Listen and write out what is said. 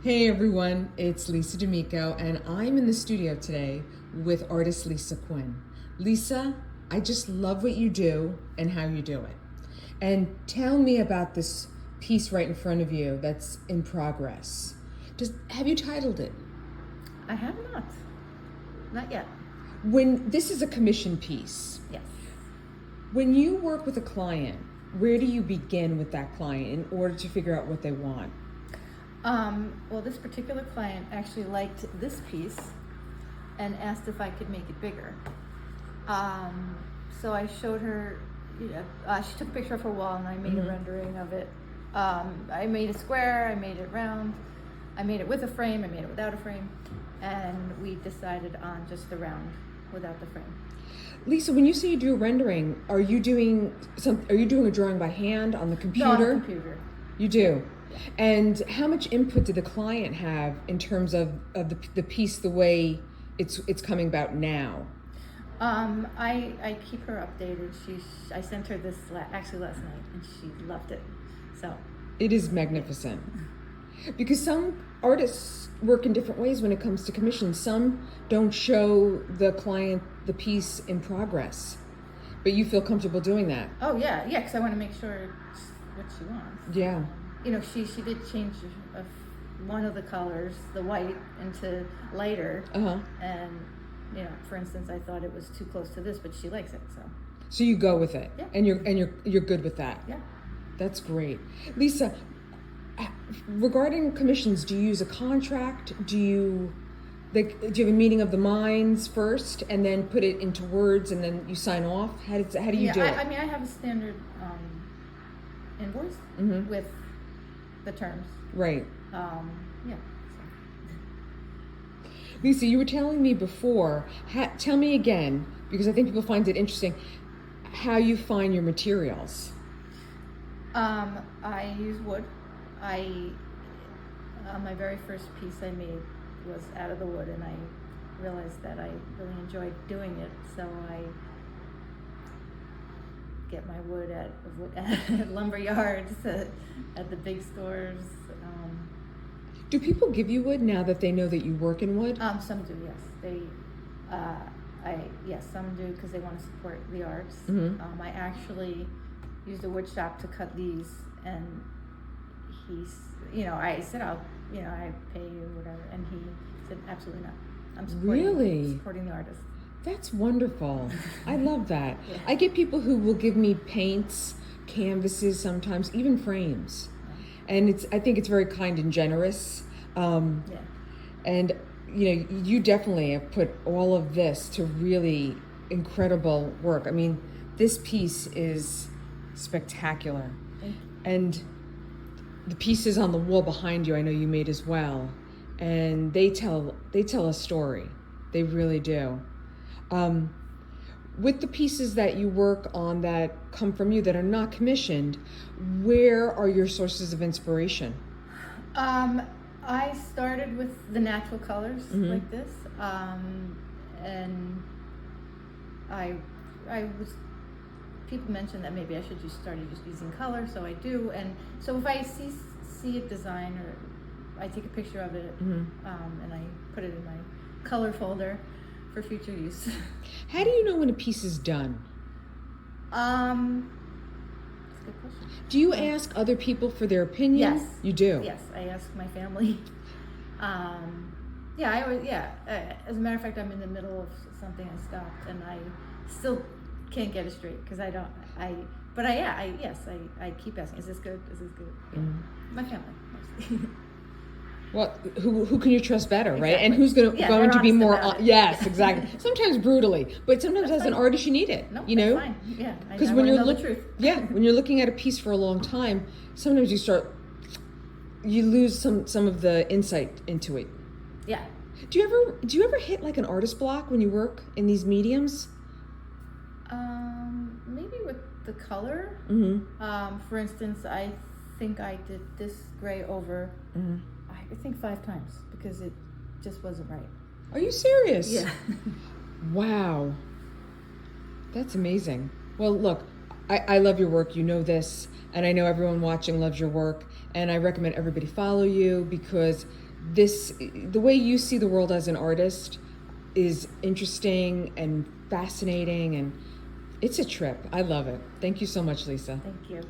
Hey everyone, it's Lisa D'Amico, and I'm in the studio today with artist Lisa Quinn. Lisa, I just love what you do and how you do it. And tell me about this piece right in front of you that's in progress. Have you titled it? I have not yet. When this is a commission piece, Yes. when you work with a client, where do you begin with that client in order to figure out what they want? Well, this particular client actually liked this piece and asked if I could make it bigger. So I showed her, she took a picture of her wall and I made a rendering of it. I made a square, I made it round, I made it with a frame, I made it without a frame, and we decided on just the round without the frame. Lisa, when you say you do a rendering, are you doing a drawing by hand on the computer? No, on the computer. You do. And how much input did the client have in terms of the piece, the way it's coming about now? I keep her updated. I sent her this actually last night, and she loved it. So it is magnificent. Because some artists work in different ways when it comes to commissions. Some don't show the client the piece in progress, but you feel comfortable doing that. Oh yeah, because I want to make sure it's what she wants. Yeah. She did change one of the colors, the white, into lighter. And for instance, I thought it was too close to this, but she likes it, so. So you go with it. Yeah. And you're good with that. Yeah. That's great. Lisa, regarding commissions, do you use a contract? Do you have a meeting of the minds first and then put it into words and then you sign off? How do you do it? I mean, I have a standard invoice with the terms. Right. Yeah. Lisa, you were telling me before, tell me again, because I think people find it interesting, how you find your materials. I use wood. My very first piece I made was out of the wood, and I realized that I really enjoyed doing it, so I get my wood at lumber yards, at the big stores. Do people give you wood now that they know that you work in wood? Some do, yes. Some do because they want to support the arts. I actually used a wood shop to cut these, and I said, I pay you whatever, and he said, absolutely not. I'm supporting the artist. That's wonderful. I love that. Yeah. I get people who will give me paints, canvases, sometimes even frames, and I think it's very kind and generous. And you definitely have put all of this to really incredible work. I mean, this piece is spectacular. Thank you. And the pieces on the wall behind you, I know you made as well, and they tell a story. They really do. With the pieces that you work on that come from you that are not commissioned, where are your sources of inspiration? I started with the natural colors like this, and people mentioned that maybe I should just start using color, so I do. And so if I see a design, or I take a picture of it, and I put it in my color folder for future use. How do you know when a piece is done? That's a good question. Do you ask other people for their opinion? Yes. You do? Yes, I ask my family. I always, as a matter of fact, I'm in the middle of something, I stopped, and I still can't get it straight, because I keep asking, is this good? Is this good? Yeah. My family, mostly. Well, who can you trust better, right? Exactly. And who's going to be more? Yes, exactly. Sometimes brutally, but sometimes as an artist, you need it. No, you know, that's fine. Yeah, because when you're the truth. when you're looking at a piece for a long time, sometimes you lose some of the insight into it. Yeah. Do you ever hit like an artist block when you work in these mediums? Maybe with the color. For instance, I think I did this gray over. I think 5 times because it just wasn't right. Are you serious? Yeah. Wow. That's amazing. Well, look, I love your work. You know this, and I know everyone watching loves your work, and I recommend everybody follow you because the way you see the world as an artist is interesting and fascinating, and it's a trip. I love it. Thank you so much, Lisa. Thank you.